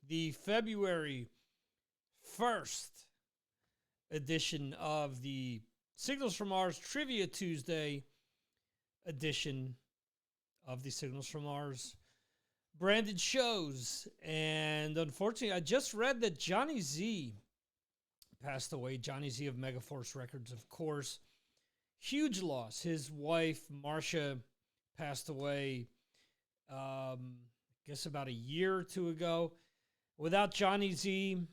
the February 1st edition of the Signals from Mars Trivia Tuesday edition of the Signals from Mars branded shows. And unfortunately, I just read that Johnny Z passed away. Johnny Z of Megaforce Records, of course. Huge loss. His wife, Marcia, passed away, I guess about a year or two ago. Without Johnny Z,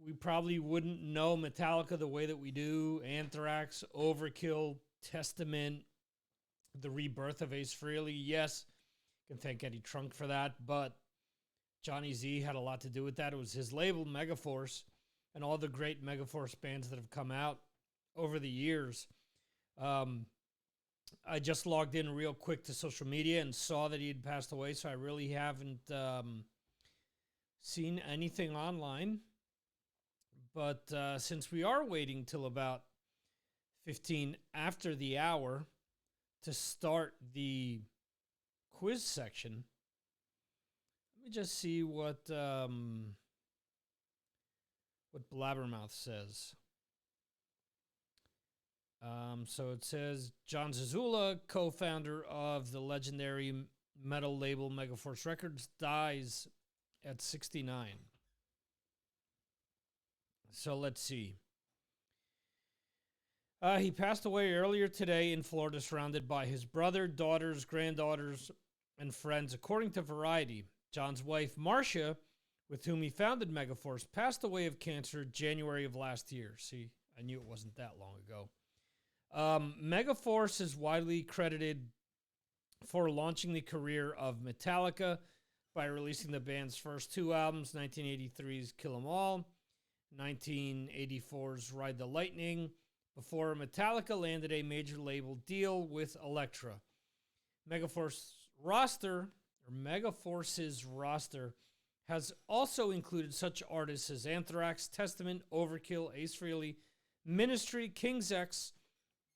we probably wouldn't know Metallica the way that we do. Anthrax, Overkill, Testament, the rebirth of Ace Frehley. Yes, can thank Eddie Trunk for that, but Johnny Z had a lot to do with that. It was his label, Megaforce, and all the great Megaforce bands that have come out over the years. I just logged in real quick to social media and saw that he had passed away, so I really haven't seen anything online. But since we are waiting till about 15 after the hour to start the quiz section, let me just see what Blabbermouth says. So it says John Zazula, co-founder of the legendary metal label Megaforce Records, dies at 69. So let's see. He passed away earlier today in Florida, surrounded by his brother, daughters, granddaughters, and friends. According to Variety, John's wife, Marcia, with whom he founded Megaforce, passed away of cancer January of last year. See, I knew it wasn't that long ago. Megaforce is widely credited for launching the career of Metallica by releasing the band's first two albums, 1983's Kill 'Em All, 1984's Ride the Lightning, before Metallica landed a major label deal with Elektra. Megaforce's roster has also included such artists as Anthrax, Testament, Overkill, Ace Frehley, Ministry, King's X,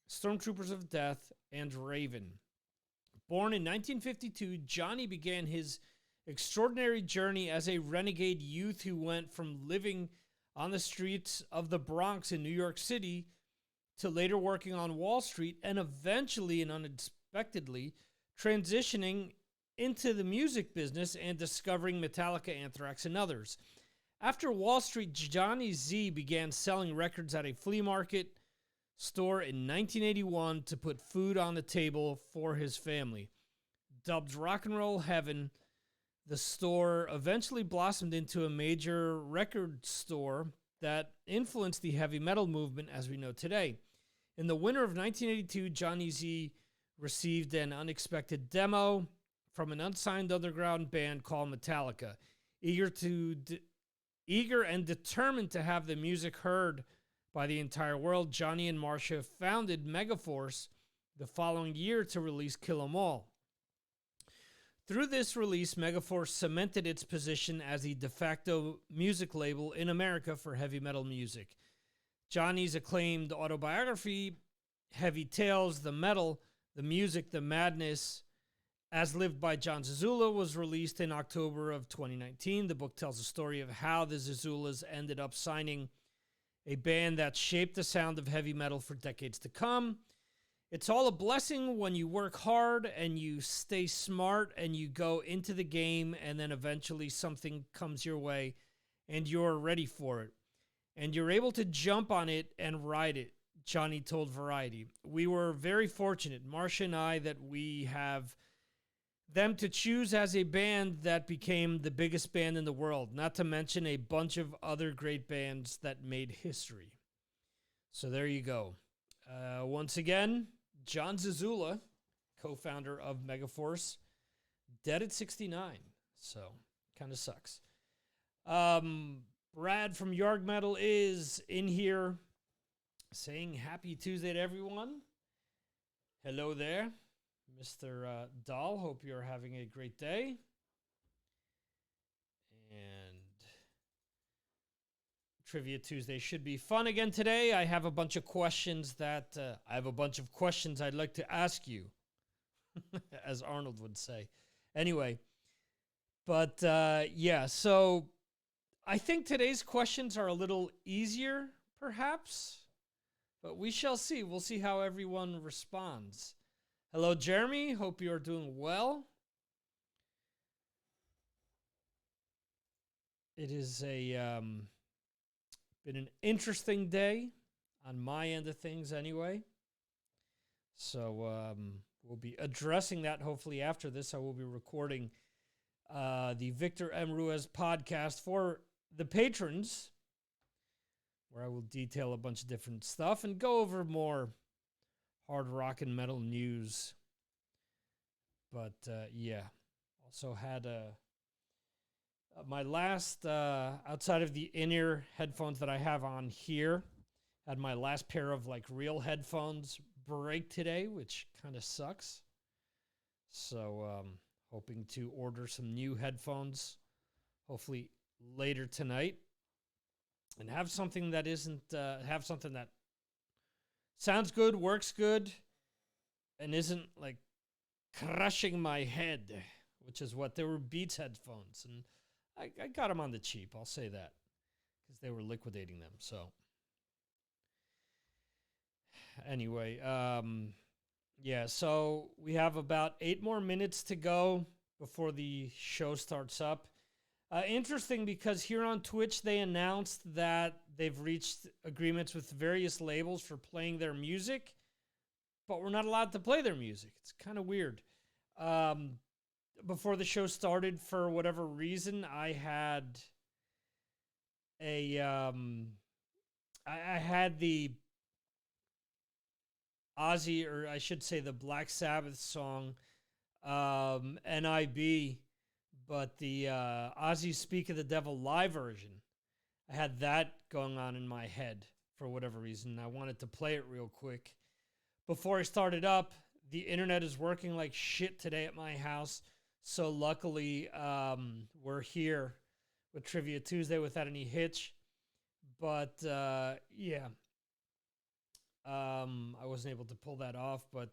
Stormtroopers of Death, and Raven. Born in 1952, Johnny began his extraordinary journey as a renegade youth who went from living on the streets of the Bronx in New York City to later working on Wall Street and eventually and unexpectedly transitioning into the music business and discovering Metallica, Anthrax, and others. After Wall Street, Johnny Z began selling records at a flea market store in 1981 to put food on the table for his family. Dubbed Rock and Roll Heaven, the store eventually blossomed into a major record store that influenced the heavy metal movement as we know today. In the winter of 1982, Johnny Z received an unexpected demo from an unsigned underground band called Metallica. Eager and determined to have the music heard by the entire world, Johnny and Marcia founded Megaforce the following year to release Kill 'Em All. Through this release, Megaforce cemented its position as the de facto music label in America for heavy metal music. Johnny's acclaimed autobiography, Heavy Tales, The Metal, The Music, The Madness, as lived by John Zazula, was released in October of 2019. The book tells the story of how the Zazulas ended up signing a band that shaped the sound of heavy metal for decades to come. It's all a blessing when you work hard and you stay smart and you go into the game and then eventually something comes your way and you're ready for it. And you're able to jump on it and ride it, Johnny told Variety. We were very fortunate, Marcia and I, that we have them to choose as a band that became the biggest band in the world, not to mention a bunch of other great bands that made history. So there you go. Once again, John Zazula, co-founder of Megaforce, dead at 69. So kind of sucks. Brad from Yarg Metal is in here saying happy Tuesday to everyone. Hello there, Mr. Dahl. Hope you're having a great day. And Trivia Tuesday should be fun again today. I have a bunch of questions I'd like to ask you, as Arnold would say. Anyway, But yeah, so I think today's questions are a little easier, perhaps, but we shall see. We'll see how everyone responds. Hello, Jeremy. Hope you are doing well. It is been an interesting day on my end of things, anyway. So we'll be addressing that hopefully after this. I will be recording the Victor M. Ruiz podcast for the patrons, where I will detail a bunch of different stuff and go over more hard rock and metal news. But yeah, also had my last, outside of the in-ear headphones that I have on here, had my last pair of like real headphones break today, which kind of sucks. So hoping to order some new headphones, hopefully later tonight, and have something that isn't, have something that sounds good, works good, and isn't like crushing my head, which is what they were. Beats headphones, and I got them on the cheap, I'll say that, because they were liquidating them. So anyway, yeah, so we have about 8 more minutes to go before the show starts up. Interesting, because here on Twitch, they announced that they've reached agreements with various labels for playing their music, but we're not allowed to play their music. It's kind of weird. Before the show started, for whatever reason, I had I had the Ozzy, or I should say the Black Sabbath song, NIB, but the Ozzy Speak of the Devil live version, I had that going on in my head for whatever reason. I wanted to play it real quick. Before I started up, the internet is working like shit today at my house, so luckily we're here with Trivia Tuesday without any hitch. But yeah, I wasn't able to pull that off, but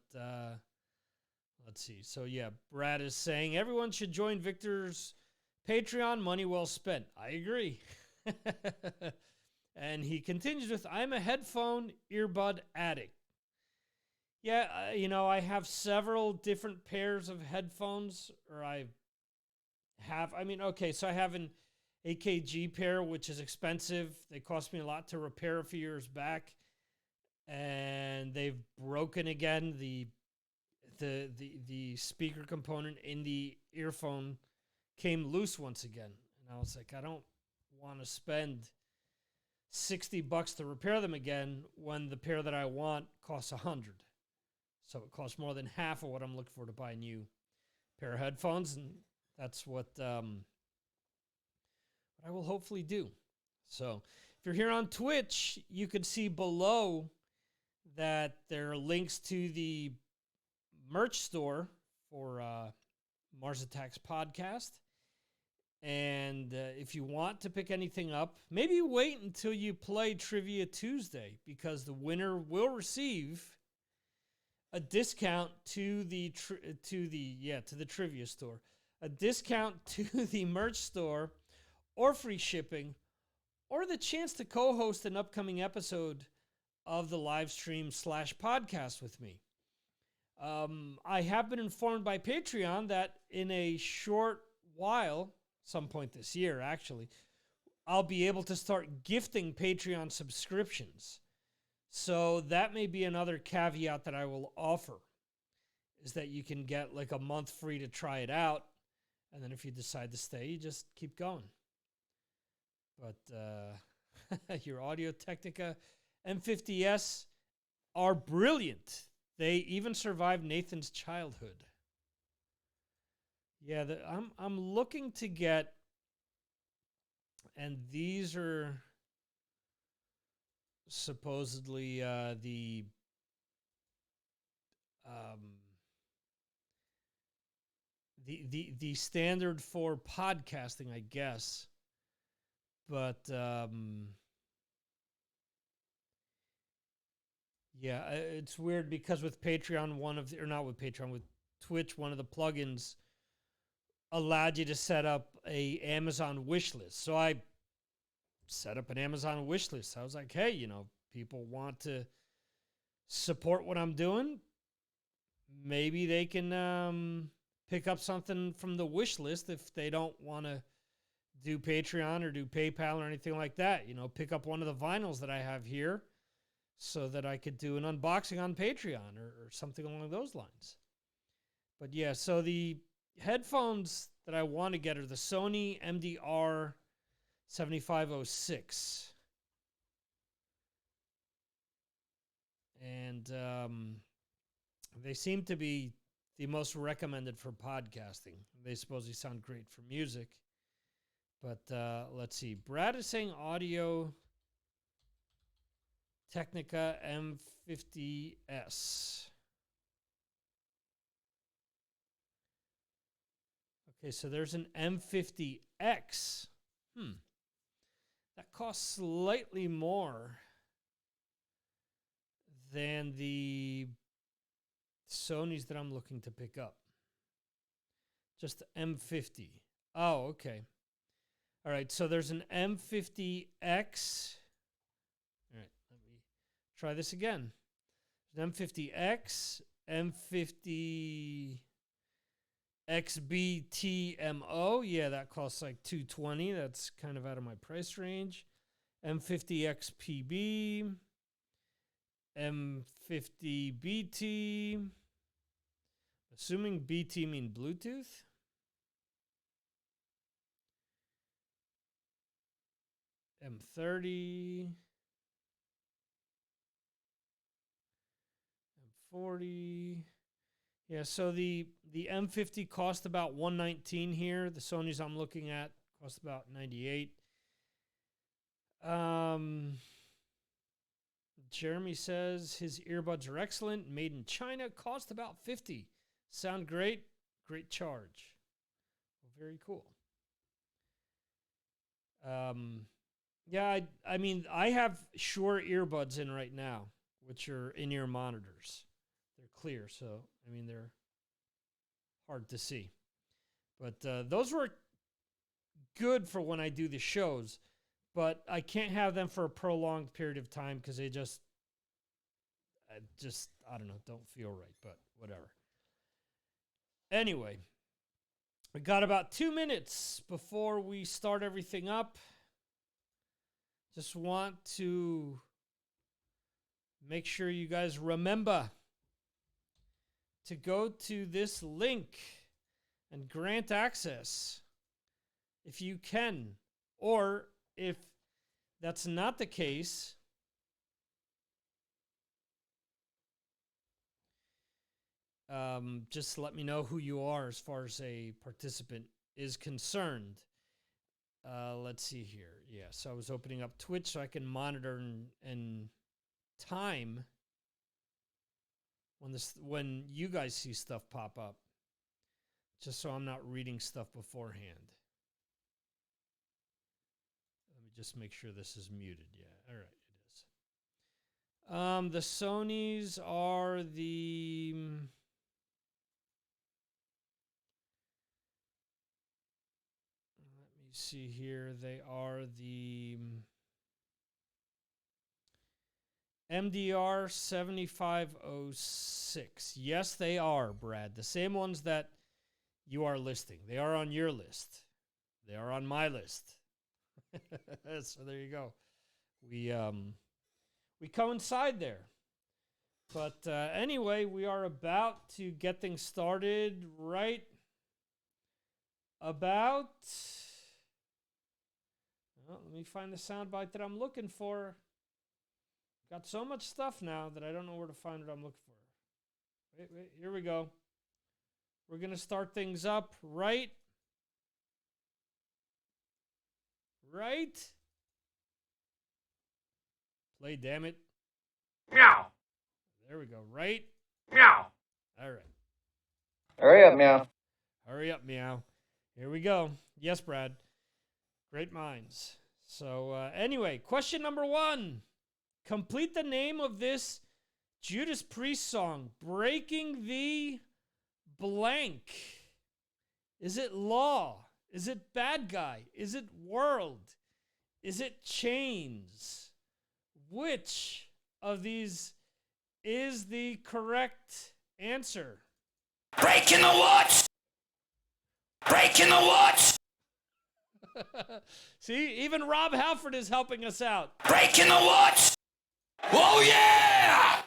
let's see. So yeah, Brad is saying everyone should join Victor's Patreon. Money well spent. I agree. And he continues with, I'm a headphone earbud addict. Yeah, I have several different pairs of headphones, or I have an AKG pair, which is expensive. They cost me a lot to repair a few years back, and they've broken again. The speaker component in the earphone came loose once again, and I was like, I don't want to spend $60 to repair them again when the pair that I want costs $100. So it costs more than half of what I'm looking for to buy a new pair of headphones, and that's what I will hopefully do. So if you're here on Twitch, you can see below that there are links to the merch store for Mars Attacks podcast. And if you want to pick anything up, maybe wait until you play Trivia Tuesday, because the winner will receive a discount to the trivia store, a discount to the merch store, or free shipping, or the chance to co-host an upcoming episode of the live stream / podcast with me. I have been informed by Patreon that in a short while, some point this year actually, I'll be able to start gifting Patreon subscriptions. So that may be another caveat that I will offer, is that you can get like a month free to try it out. And then if you decide to stay, you just keep going. But your Audio-Technica M50S are brilliant. They even survived Nathan's childhood. Yeah, I'm looking to get, and these are supposedly the standard for podcasting, I guess. But yeah, it's weird because with Patreon, with Twitch, one of the plugins allowed you to set up a Amazon wish list. So I set up an Amazon wish list. I was like, hey, you know, people want to support what I'm doing. Maybe they can pick up something from the wish list if they don't want to do Patreon or do PayPal or anything like that. You know, pick up one of the vinyls that I have here so that I could do an unboxing on Patreon or something along those lines. But yeah, so the headphones that I want to get are the Sony MDR 7506. And they seem to be the most recommended for podcasting. They supposedly sound great for music. But let's see. Brad is saying Audio Technica M50S. Okay, so there's an M50X. That costs slightly more than the Sonys that I'm looking to pick up. Just the M50. Oh, okay. All right, so there's an M50X. All right, let me try this again. There's an M50X, M50 XBTMO. Yeah, that costs like $220. That's kind of out of my price range. M50XPB, M50BT. Assuming BT mean Bluetooth. M30. M40. Yeah, so the M50 cost about $119 here. The Sonys I'm looking at cost about $98. Jeremy says his earbuds are excellent, made in China, cost about $50. Sound great, great charge. Well, very cool. Yeah, I mean, I have Shure earbuds in right now, which are in-ear monitors. They're clear, so, I mean, they're hard to see. But those were good for when I do the shows, but I can't have them for a prolonged period of time because they just, I don't know, don't feel right, but whatever. Anyway, we got about 2 minutes before we start everything up. Just want to make sure you guys remember to go to this link and grant access if you can. Or if that's not the case, just let me know who you are as far as a participant is concerned. Let's see here. Yeah, so I was opening up Twitch so I can monitor and time when you guys see stuff pop up, just so I'm not reading stuff beforehand. Let me just make sure this is muted. Yeah, all right, it is. The Sonys are the... see here, they are the MDR 7506. Yes, they are, Brad. The same ones that you are listing. They are on your list. They are on my list. So there you go. We coincide there. But anyway, we are about to get things started right about... Well, let me find the soundbite that I'm looking for. Got so much stuff now that I don't know where to find what I'm looking for. Wait, here we go. We're going to start things up right. Play, damn it. Meow. There we go. Right. Meow. All right. Hurry up, meow. Hurry up, meow. Here we go. Yes, Brad. Great minds. So anyway, question number 1. Complete the name of this Judas Priest song, Breaking the Blank. Is it law? Is it bad guy? Is it world? Is it chains? Which of these is the correct answer? Breaking the what? Breaking the what? See, even Rob Halford is helping us out. Breaking the what? Oh, yeah!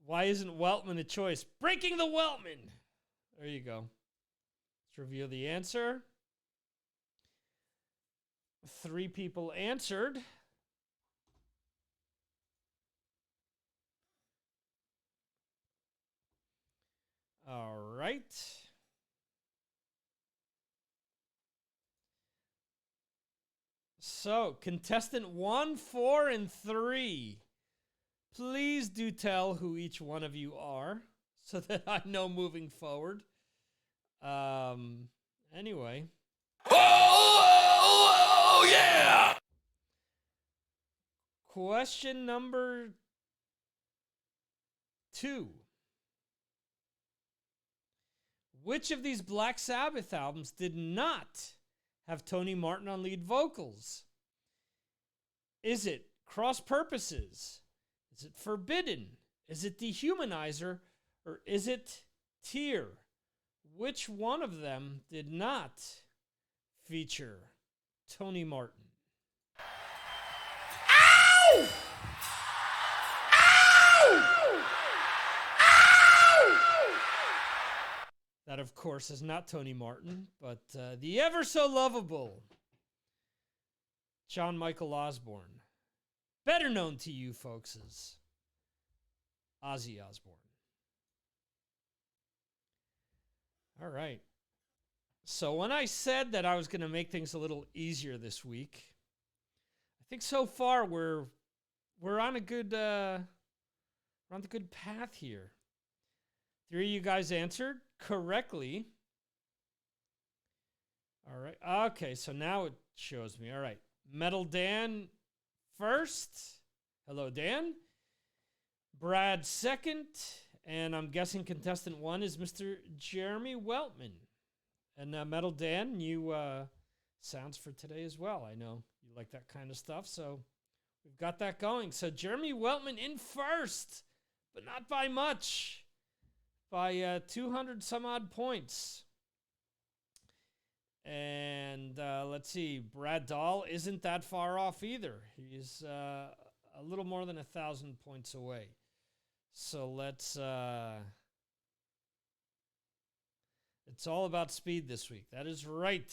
Why isn't Weltman a choice? Breaking the Weltman. There you go. Let's reveal the answer. 3 people answered. All right. So, contestant 1, 4, and 3. Please do tell who each one of you are so that I know moving forward. Anyway. Oh, yeah! Question number 2. Which of these Black Sabbath albums did not have Tony Martin on lead vocals? Is it Cross Purposes? Is it Forbidden? Is it Dehumanizer? Or is it Tear? Which one of them did not feature Tony Martin? Ow! Ow! Ow! That, of course, is not Tony Martin, but the ever so lovable John Michael Osborne, better known to you folks as Ozzy Osbourne. All right. So when I said that I was going to make things a little easier this week, I think so far we're on a good we're on the good path here. 3 of you guys answered correctly. All right. Okay, so now it shows me. All right. Metal Dan first. Hello, Dan. Brad second. And I'm guessing contestant 1 is Mr. Jeremy Weltman. And Metal Dan, you sounds for today as well. I know you like that kind of stuff, so we've got that going. So Jeremy Weltman in first, but not by much. By 200 some odd points. And let's see, Brad Dahl isn't that far off either. He's a little more than 1,000 points away. So let's, it's all about speed this week. That is right,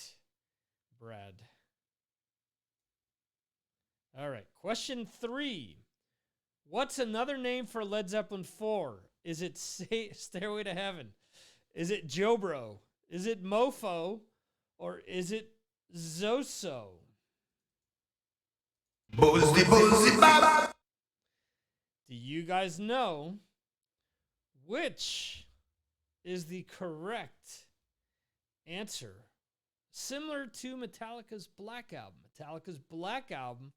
Brad. All right, question 3. What's another name for Led Zeppelin 4? Is it Stairway to Heaven? Is it Jobro? Is it Mofo? Or is it Zoso? Boozy, boozy, baba. Do you guys know which is the correct answer? Similar to Metallica's Black Album. Metallica's Black Album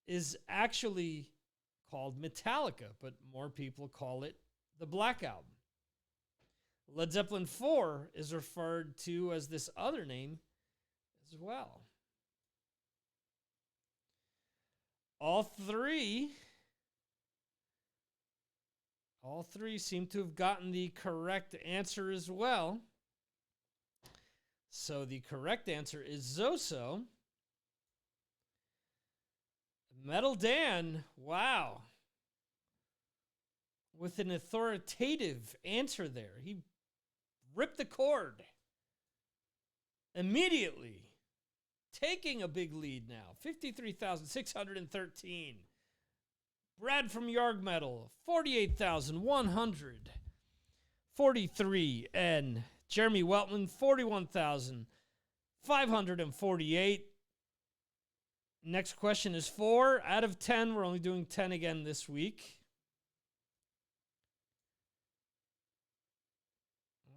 is actually called Metallica, but more people call it the Black Album. Led Zeppelin 4 is referred to as this other name as well. All three seem to have gotten the correct answer as well. So the correct answer is Zoso. Metal Dan, wow. With an authoritative answer there. He ripped the cord immediately, taking a big lead now. 53,613. Brad from Yarg Metal, 48,143. And Jeremy Weltman, 41,548. Next question is 4 out of 10. We're only doing 10 again this week.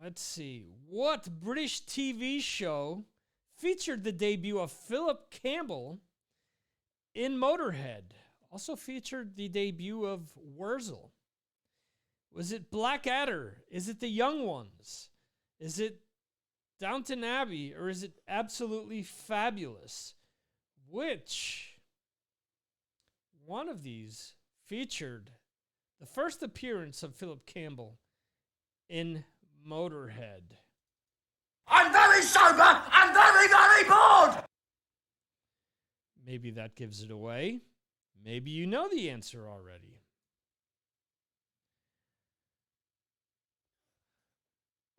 Let's see. What British TV show featured the debut of Philip Campbell in Motorhead? Also featured the debut of Wurzel. Was it Blackadder? Is it The Young Ones? Is it Downton Abbey, or is it Absolutely Fabulous? Which one of these featured the first appearance of Philip Campbell in Motorhead? I'm very sober and very, very bored! Maybe that gives it away. Maybe you know the answer already.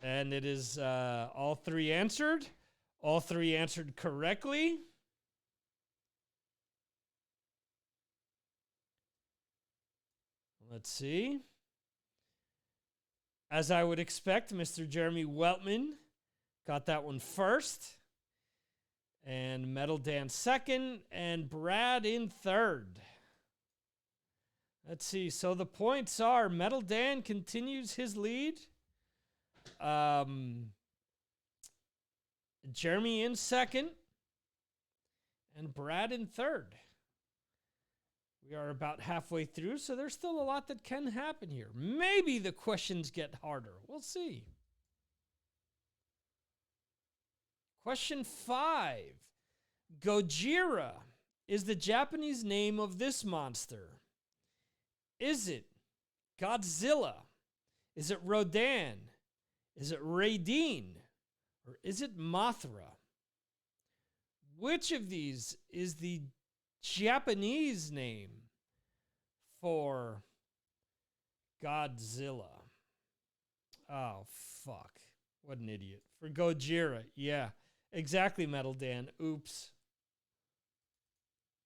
And it is all three answered. All three answered correctly. Let's see. As I would expect, Mr. Jeremy Weltman got that one first. And Metal Dan second. And Brad in third. Let's see. So the points are Metal Dan continues his lead. Jeremy in second. And Brad in third. We are about halfway through, so there's still a lot that can happen here. Maybe the questions get harder. We'll see. Question 5. Gojira is the Japanese name of this monster. Is it Godzilla? Is it Rodan? Is it Raiden? Or is it Mothra? Which of these is the Japanese name for Godzilla? Oh, fuck. What an idiot. For Gojira. Yeah, exactly, Metal Dan. Oops.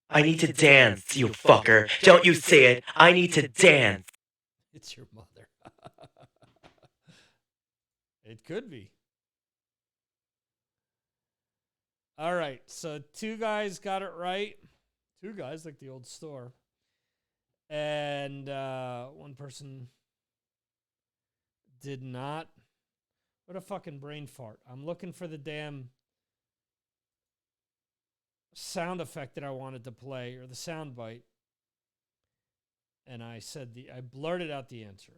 I need to dance, you fucker. Don't you see it? I need to dance. It's your mother. It could be. All right, so 2 guys got it right. 2 guys, like the old store. And 1 person did not. What a fucking brain fart. I'm looking for the damn sound effect that I wanted to play, or the sound bite. And I blurted out the answer.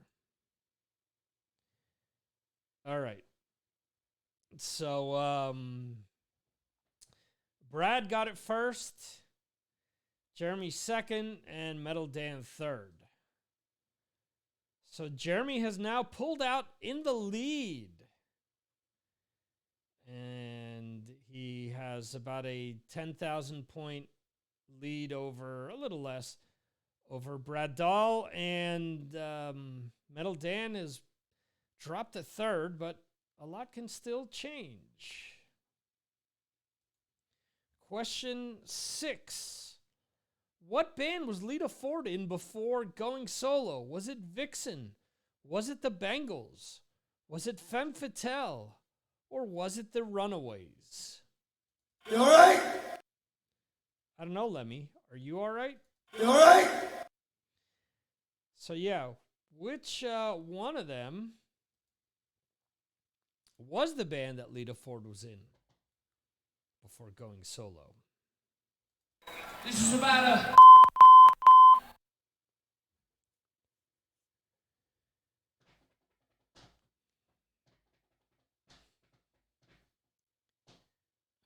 All right. So, Brad got it first. Jeremy second, and Metal Dan third. So Jeremy has now pulled out in the lead. And he has about a 10,000 point lead over, a little less, over Brad Dahl. And Metal Dan has dropped to third, but a lot can still change. Question 6. What band was Leda Ford in before going solo? Was it Vixen? Was it the Bengals? Was it Femme Fatale? Or was it the Runaways? You alright? I don't know, Lemmy. Are you all right? You alright? So, yeah, which one of them was the band that Leda Ford was in before going solo? This is about a...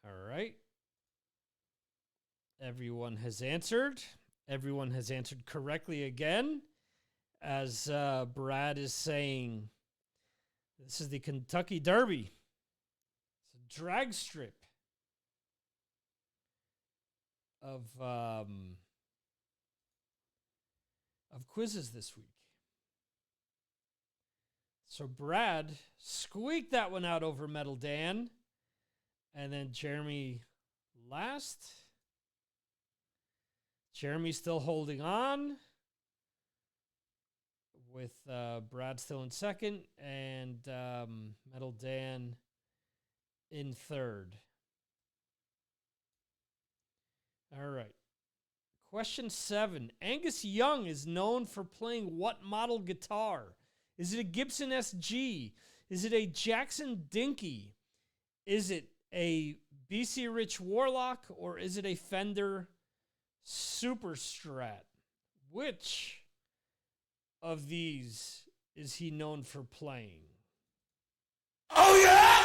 All right. Everyone has answered. Everyone has answered correctly again. As Brad is saying, this is the Kentucky Derby. It's a drag strip of quizzes this week. So Brad squeaked that one out over Metal Dan. And then Jeremy last. Jeremy's still holding on, with Brad still in second, and Metal Dan in third. All right. Question 7. Angus Young is known for playing what model guitar? Is it a Gibson SG? Is it a Jackson Dinky? Is it a BC Rich Warlock, or is it a Fender Super Strat? Which of these is he known for playing? Oh yeah!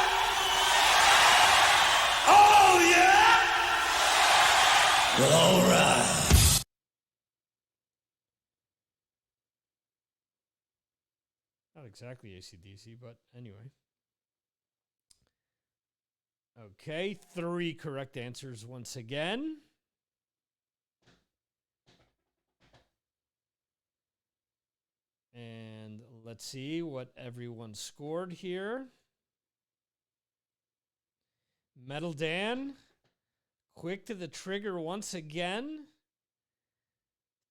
Oh yeah! Well, all right. Not exactly AC/DC, but anyway. Okay, 3 correct answers once again. And let's see what everyone scored here. Metal Dan, quick to the trigger once again.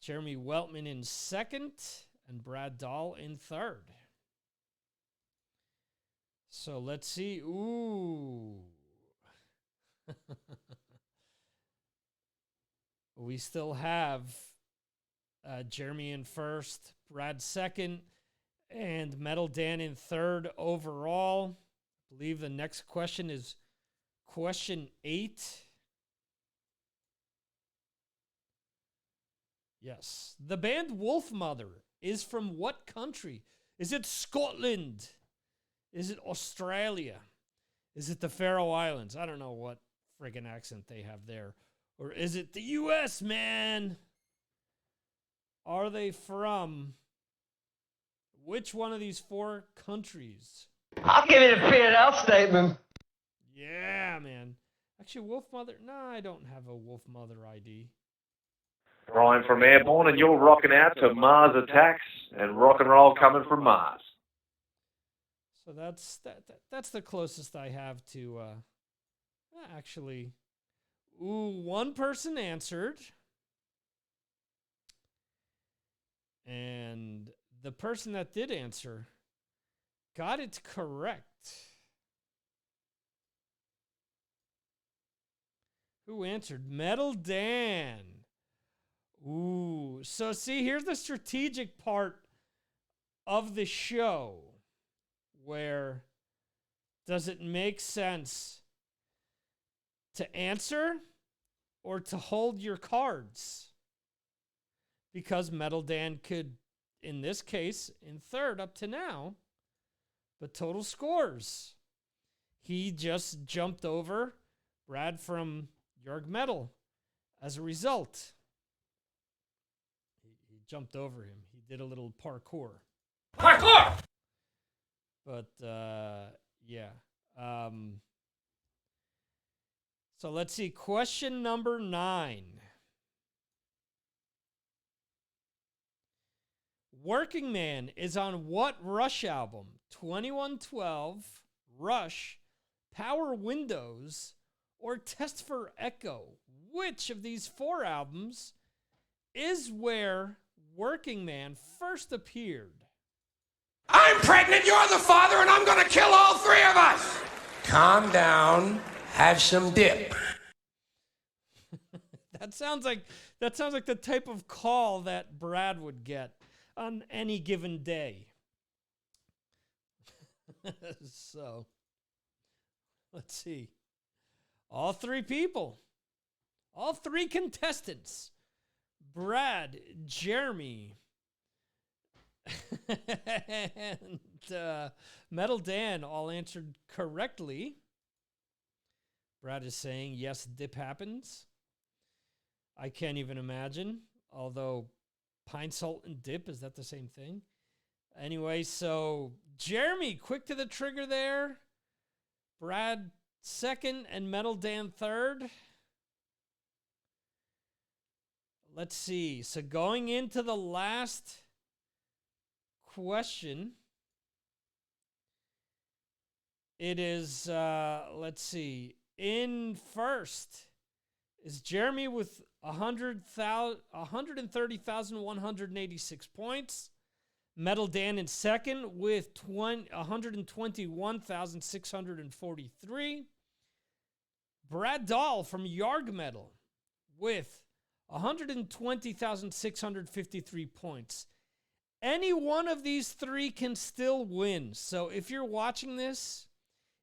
Jeremy Weltman in second, and Brad Dahl in third. So let's see. Ooh. We still have Jeremy in first, Brad second, and Metal Dan in third overall. I believe the next question is question 8. Yes. The band Wolfmother is from what country? Is it Scotland? Is it Australia? Is it the Faroe Islands? I don't know what friggin' accent they have there. Or is it the U.S., man? Are they from which one of these 4 countries? I'll give it a fitted-out statement. Yeah, man. Actually, Wolfmother. No, I don't have a Wolfmother ID. Ryan from Airborne, and you're rocking out to Mars Attacks and rock and roll coming from Mars. So that's the closest I have to actually. Ooh, one person answered. And the person that did answer got it correct. Who answered? Metal Dan. Ooh, so see, here's the strategic part of the show where does it make sense to answer or to hold your cards? Because Metal Dan could, in this case, in third up to now, but total scores. He just jumped over Brad from Jorg Metal as a result. He jumped over him. He did a little parkour. Parkour! But, yeah. So let's see. Question number 9. Working Man is on what Rush album? 2112, Rush, Power Windows, or Test for Echo? Which of these 4 albums is where Working Man first appeared? I'm pregnant, you're the father, and I'm gonna kill all 3 of us! Calm down, have some dip. That sounds like the type of call that Brad would get on any given day. So, let's see. All 3 people. All 3 contestants. Brad, Jeremy, and Metal Dan all answered correctly. Brad is saying, yes, dip happens. I can't even imagine. Although, pine salt and dip, is that the same thing? Anyway, so Jeremy, quick to the trigger there. Brad, second, and Metal Dan, third. Let's see. So going into the last question, it is, let's see. In first is Jeremy with 130,186 points. Metal Dan in second with 121,643. Brad Dahl from Yarg Metal with 120,653 points. Any one of these 3 can still win. So if you're watching this,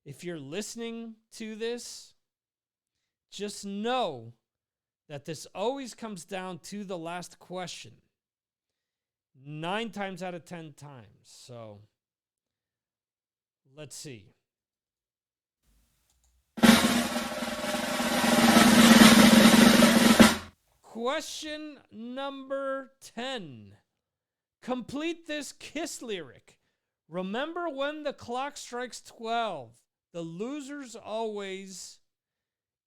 if you're listening to this, just know that this always comes down to the last question. 9 times out of 10 times. So let's see. Question number 10. Complete this Kiss lyric. Remember when the clock strikes 12, the losers always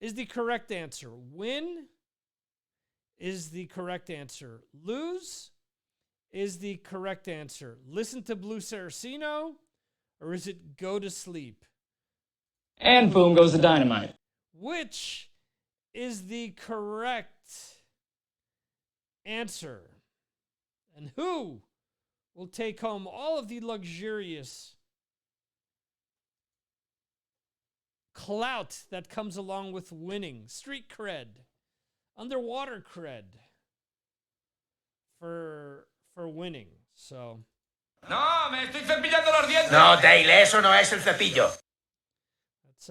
is the correct answer. Win is the correct answer. Lose is the correct answer. Listen to Blue Saraceno, or is it go to sleep? And boom goes the dynamite. Which is the correct answer? And who will take home all of the luxurious clout that comes along with winning? Street cred, underwater cred for winning. So. No, me estoy cepillando los dientes. No, Dale, eso no es el cepillo. That's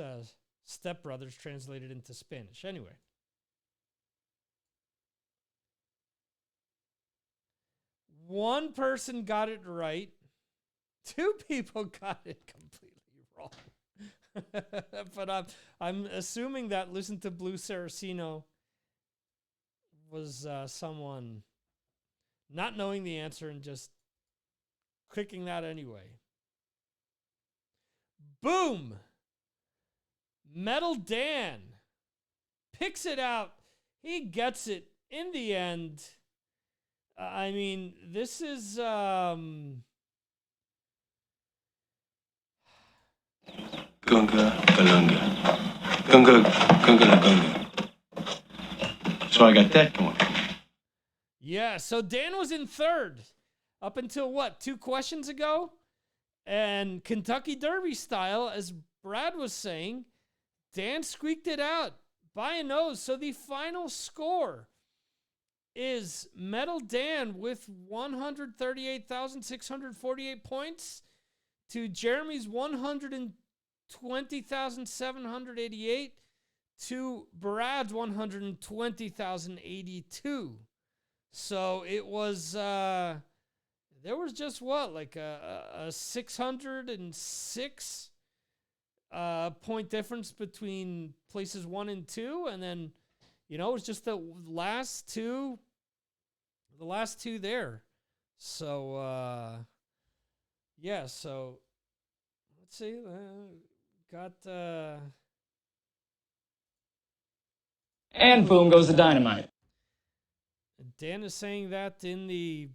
Step Brothers translated into Spanish. Anyway. One person got it right. Two people got it completely wrong. But I'm assuming that Listen to Blue Saraceno was someone not knowing the answer and just clicking that anyway. Boom! Metal Dan picks it out. He gets it in the end. I mean, this is Gunga Galunga. Gunga Gunga. So I got that going. Yeah, so Dan was in third up until what, 2 questions ago? And Kentucky Derby style, as Brad was saying, Dan squeaked it out by a nose. So the final score is Metal Dan with 138,648 points to Jeremy's 120,788 to Brad's 120,082. So it was, there was just what, like a 606 point difference between places 1 and 2. And then, you know, it was just the last two there. So, yeah, so let's see. Got, And boom goes the dynamite. Dan is saying that in the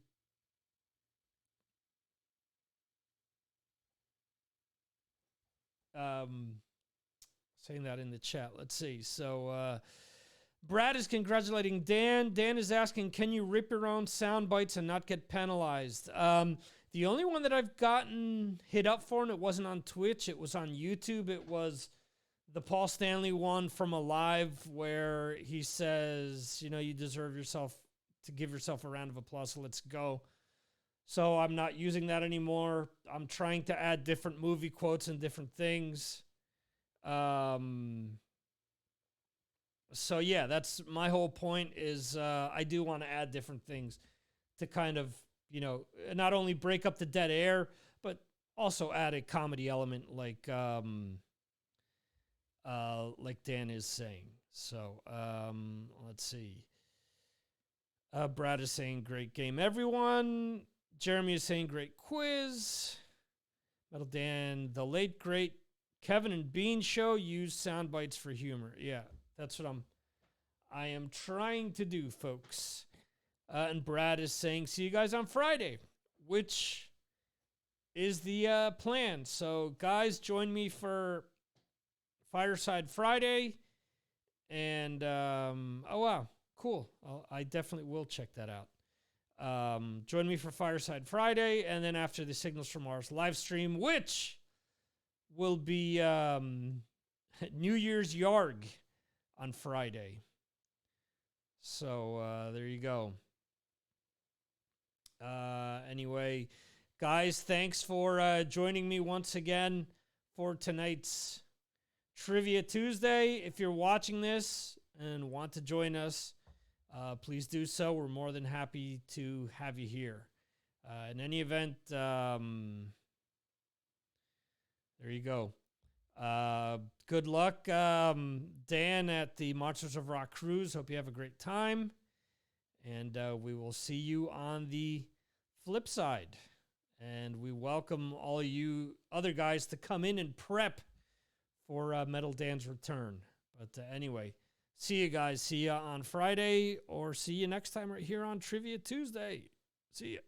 saying that in the chat. Let's see. So Brad is congratulating Dan. Dan is asking, can you rip your own sound bites and not get penalized? The only one that I've gotten hit up for, and it wasn't on Twitch, it was on YouTube. It was the Paul Stanley one from Alive, where he says, you know, you deserve yourself to give yourself a round of applause, so let's go. So I'm not using that anymore. I'm trying to add different movie quotes and different things. So yeah, that's my whole point is I do want to add different things to kind of, you know, not only break up the dead air, but also add a comedy element like Dan is saying. So let's see. Brad is saying great game, everyone. Jeremy is saying great quiz. Metal Dan, the late great Kevin and Bean show used sound bites for humor. Yeah, that's what I am trying to do, folks. And Brad is saying, see you guys on Friday, which is the plan. So, guys, join me for Fireside Friday. And, oh, wow, cool. I definitely will check that out. Join me for Fireside Friday. And then after the Signals from Mars live stream, which will be New Year's Yarg on Friday. So there you go. Anyway, guys, thanks for joining me once again for tonight's Trivia Tuesday. If you're watching this and want to join us, please do so. We're more than happy to have you here. In any event, there you go. Good luck, Dan, at the Monsters of Rock cruise. Hope you have a great time. And we will see you on the flip side. And we welcome all you other guys to come in and prep for Metal Dan's return. But anyway, see you guys. See you on Friday, or see you next time right here on Trivia Tuesday. See ya.